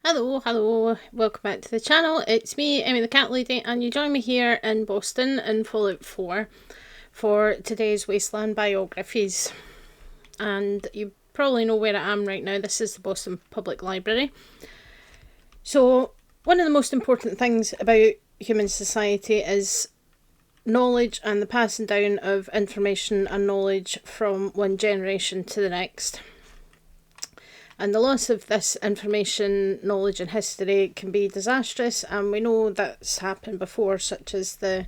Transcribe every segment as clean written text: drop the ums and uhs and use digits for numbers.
Hello, welcome back to the channel. It's me, Emmy the Cat Lady, and you join me here in Boston in Fallout 4 for today's Wasteland Biographies. And you probably know where I am right now. This is the Boston Public Library. So, one of the most important things about human society is knowledge and the passing down of information and knowledge from one generation to the next. And the loss of this information, knowledge and history can be disastrous, and we know that's happened before, such as the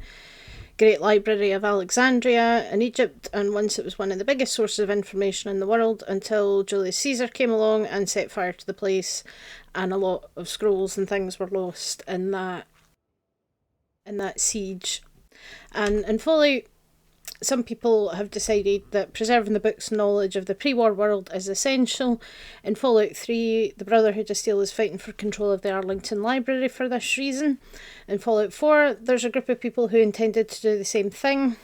Great Library of Alexandria in Egypt, and once it was one of the biggest sources of information in the world until Julius Caesar came along and set fire to the place, and a lot of scrolls and things were lost in that siege. And in Fallout, some people have decided that preserving the book's knowledge of the pre-war world is essential. In Fallout 3, the Brotherhood of Steel is fighting for control of the Arlington Library for this reason. In Fallout 4, there's a group of people who intended to do the same thing,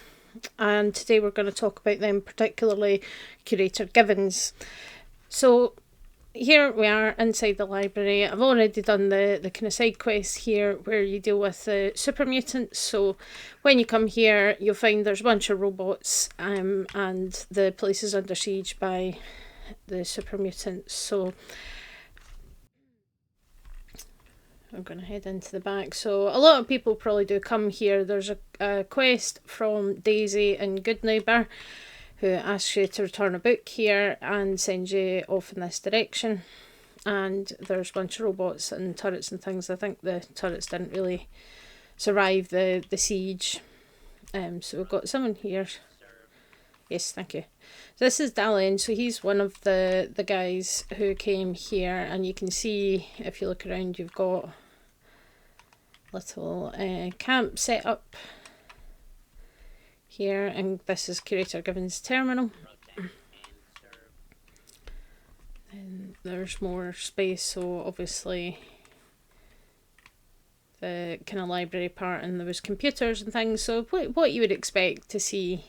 and today we're going to talk about them, particularly Curator Givens. So here we are inside the library. I've already done the kind of side quests here where you deal with the super mutants. So when you come here, you'll find there's a bunch of robots, and the place is under siege by the super mutants. So I'm going to head into the back. So a lot of people probably do come here. There's a quest from Daisy and Goodneighbor, who asks you to return a book here and sends you off in this direction. And there's a bunch of robots and turrets and things. I think the turrets didn't really survive the siege. So we've got someone here. Yes, thank you. So this is Dalian. So he's one of the guys who came here. And you can see, if you look around, you've got little camp set up here, and this is Curator Givens' terminal. And there's more space, so obviously the kind of library part, and there was computers and things, so what you would expect to see.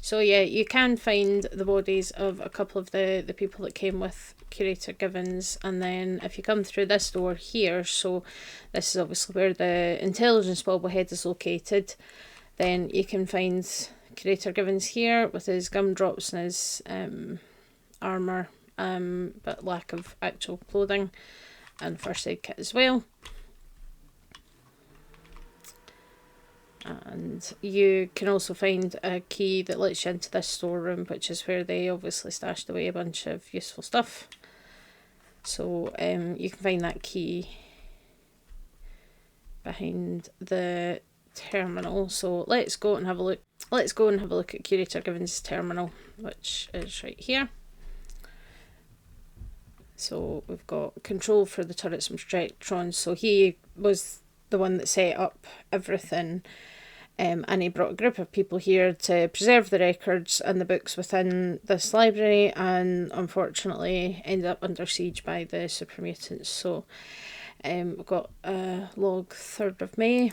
So yeah, you can find the bodies of a couple of the people that came with Curator Givens, and then if you come through this door here, so this is obviously where the intelligence bobblehead is located, then you can find Curator Givens here with his gumdrops and his armour, but lack of actual clothing, and first aid kit as well. And you can also find a key that lets you into this storeroom, which is where they obviously stashed away a bunch of useful stuff. So you can find that key behind the terminal. So let's go and have a look. Let's go and have a look at Curator Givens' terminal, which is right here. So we've got control for the turrets and projectrons. So he was the one that set up everything, and he brought a group of people here to preserve the records and the books within this library, and unfortunately ended up under siege by the super mutants. So we've got log 3rd of May.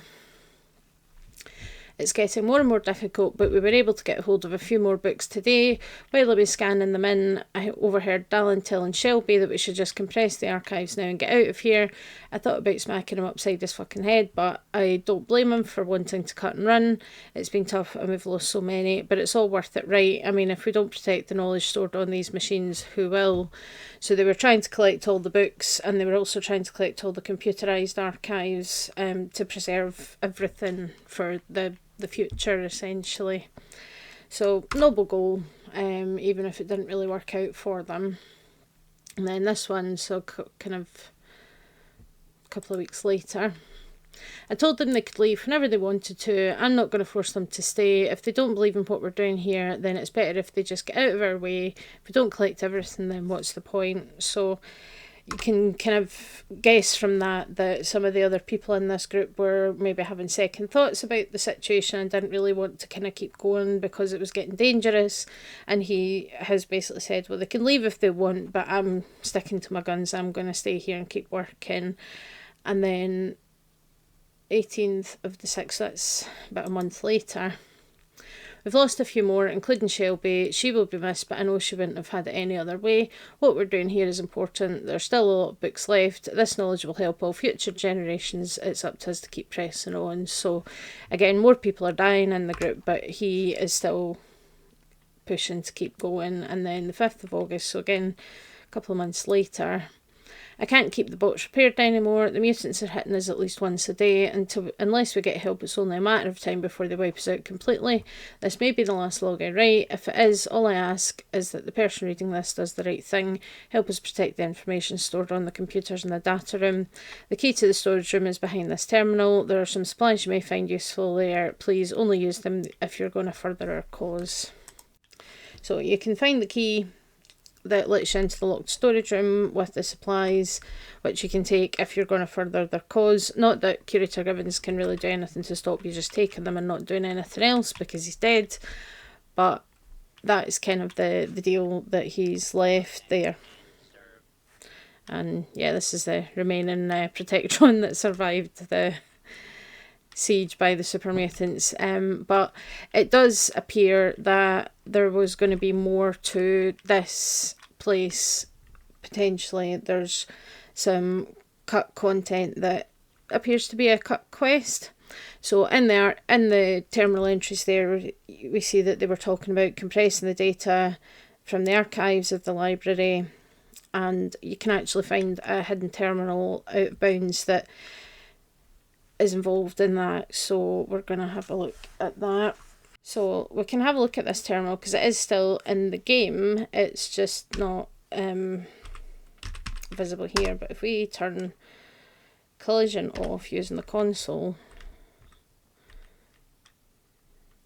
It's getting more and more difficult, but we were able to get hold of a few more books today. While I was scanning them in, I overheard Dallin telling Shelby that we should just compress the archives now and get out of here. I thought about smacking him upside his fucking head, but I don't blame him for wanting to cut and run. It's been tough and we've lost so many, but it's all worth it, right? I mean, if we don't protect the knowledge stored on these machines, who will? So they were trying to collect all the books, and they were also trying to collect all the computerised archives to preserve everything for the future, essentially. So noble goal, even if it didn't really work out for them. And then this one, so kind of a couple of weeks later, I told them they could leave whenever they wanted to. I'm not going to force them to stay. If they don't believe in what we're doing here, then it's better if they just get out of our way. If we don't collect everything, then what's the point? So you can kind of guess from that some of the other people in this group were maybe having second thoughts about the situation and didn't really want to kind of keep going because it was getting dangerous. And he has basically said, well, they can leave if they want, but I'm sticking to my guns. I'm going to stay here and keep working. And then 18th of the 6th, that's about a month later, We've lost a few more, including Shelby. She will be missed, but I know she wouldn't have had it any other way. What we're doing here is important. There's still a lot of books left. This knowledge will help all future generations. It's up to us to keep pressing on. So, again, more people are dying in the group, but he is still pushing to keep going. And then the 5th of August, so again, a couple of months later, I can't keep the box repaired anymore. The mutants are hitting us at least once a day. Unless we get help, it's only a matter of time before they wipe us out completely. This may be the last log I write. If it is, all I ask is that the person reading this does the right thing. Help us protect the information stored on the computers in the data room. The key to the storage room is behind this terminal. There are some supplies you may find useful there. Please only use them if you're going to further our cause. So you can find the key that lets you into the locked storage room with the supplies, which you can take if you're going to further their cause. Not that Curator Givens can really do anything to stop you just taking them and not doing anything else because he's dead, but that is kind of the deal that he's left there. And yeah, this is the remaining Protectron that survived the siege by the super mutants, but it does appear that there was going to be more to this place. Potentially there's some cut content that appears to be a cut quest. So in the terminal entries there, we see that they were talking about compressing the data from the archives of the library, and you can actually find a hidden terminal out of bounds that is involved in that. So we're going to have a look at that. So we can have a look at this terminal because it is still in the game. It's just not visible here. But if we turn collision off using the console,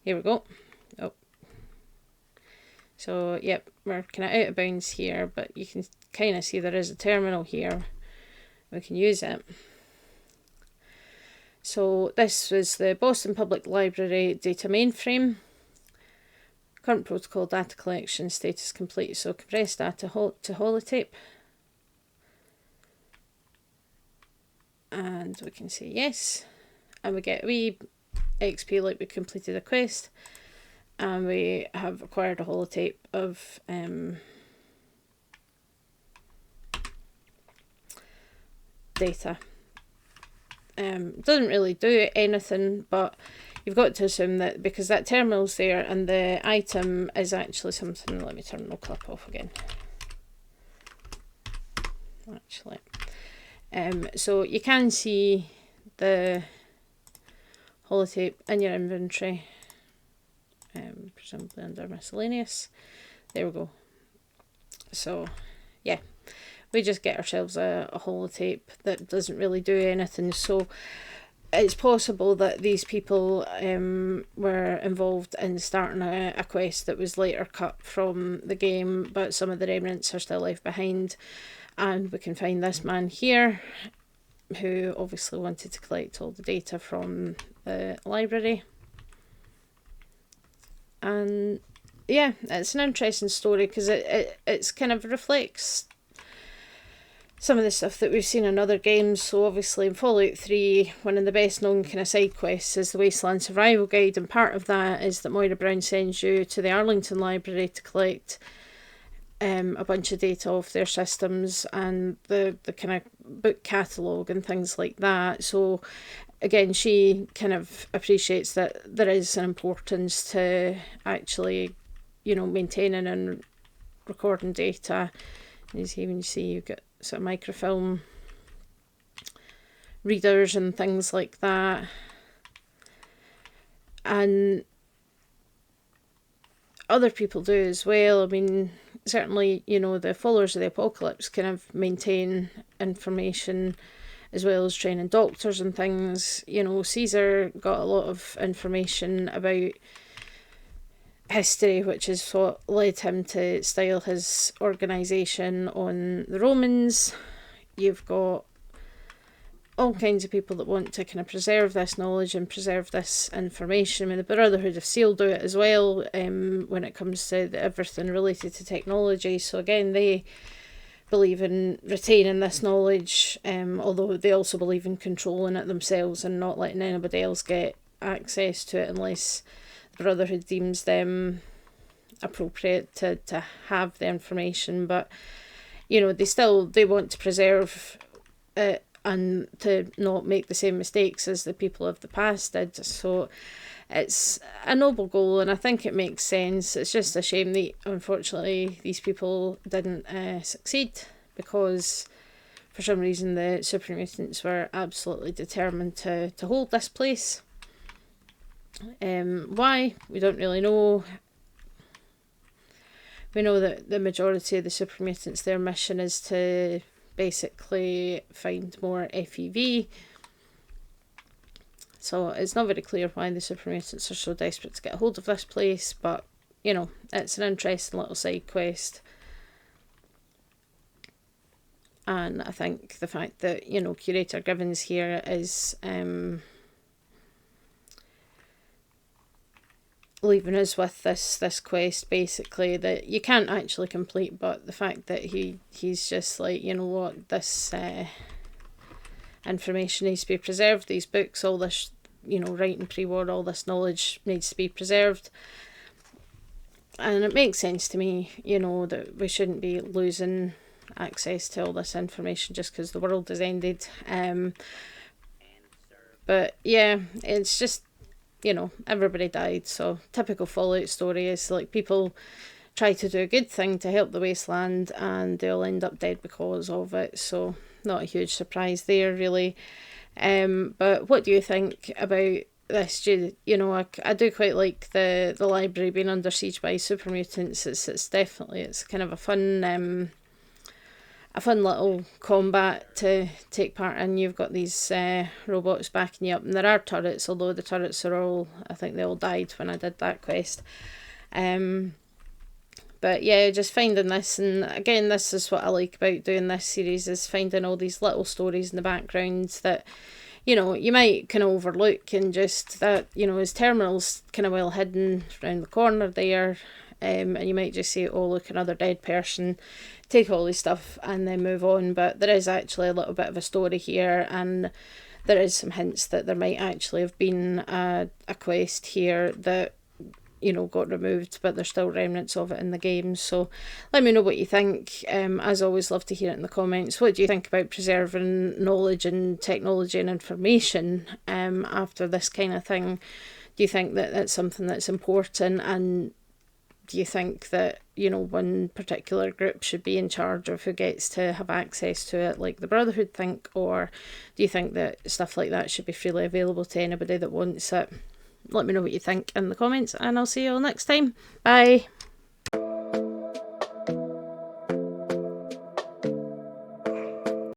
here we go. Oh, so yep, we're kind of out of bounds here, but you can kind of see there is a terminal here. We can use it. So this was the Boston Public Library data mainframe. Current protocol data collection status complete. So compressed data to holotape. And we can say yes. And we get a wee XP like we completed a quest. And we have acquired a holotape of data. Doesn't really do anything, but you've got to assume that because that terminal's there and the item is actually something. Let me turn no clip off again. Actually, so you can see the holotape in your inventory, presumably under miscellaneous. There we go. So yeah, we just get ourselves a holotape that doesn't really do anything. So it's possible that these people were involved in starting a quest that was later cut from the game, but some of the remnants are still left behind. And we can find this man here, who obviously wanted to collect all the data from the library. And yeah, it's an interesting story because it's kind of reflects some of the stuff that we've seen in other games. So obviously in Fallout 3, one of the best known kind of side quests is the Wasteland Survival Guide, and part of that is that Moira Brown sends you to the Arlington Library to collect a bunch of data off their systems and the kind of book catalogue and things like that. So again, she kind of appreciates that there is an importance to actually, you know, maintaining and recording data. As you can see, you've got sort of microfilm readers and things like that. And other people do as well. I mean, certainly, you know, the followers of the apocalypse kind of maintain information as well as training doctors and things. You know, Caesar got a lot of information about history, which is what led him to style his organisation on the Romans. You've got all kinds of people that want to kind of preserve this knowledge and preserve this information. I mean, the Brotherhood of Steel do it as well when it comes to everything related to technology. So again, they believe in retaining this knowledge, although they also believe in controlling it themselves and not letting anybody else get access to it unless the Brotherhood deems them appropriate to have the information, but they want to preserve it and to not make the same mistakes as the people of the past did. So it's a noble goal, and I think it makes sense. It's just a shame that unfortunately these people didn't succeed, because for some reason the super mutants were absolutely determined to hold this place. Why? We don't really know. We know that the majority of the super mutants, their mission is to basically find more FEV. So it's not very clear why the super mutants are so desperate to get a hold of this place, but it's an interesting little side quest. And I think the fact that, Curator Givens here is leaving us with this quest basically that you can't actually complete, but the fact that he's just like, this information needs to be preserved, these books, all this writing pre-war, all this knowledge needs to be preserved. And it makes sense to me, that we shouldn't be losing access to all this information just because the world has ended. But yeah, it's just, everybody died. So typical Fallout story is like people try to do a good thing to help the Wasteland and they'll end up dead because of it. So not a huge surprise there, really. But what do you think about this? I do quite like the library being under siege by super mutants. It's kind of a fun little combat to take part in. You've got these robots backing you up, and there are turrets, although the turrets are all, I think they all died when I did that quest. But yeah, just finding this, and again, this is what I like about doing this series, is finding all these little stories in the background that, you might kind of overlook, and just that, his terminal's kind of well hidden around the corner there, and you might just say, oh, look, another dead person, take all this stuff and then move on. But there is actually a little bit of a story here, and there is some hints that there might actually have been a quest here that got removed, but there's still remnants of it in the game. So let me know what you think. As always, love to hear it in the comments. What do you think about preserving knowledge and technology and information after this kind of thing? Do you think that that's something that's important, and do you think that one particular group should be in charge of who gets to have access to it, like the Brotherhood think, or do you think that stuff like that should be freely available to anybody that wants it? Let me know what you think in the comments, and I'll see you all next time. Bye.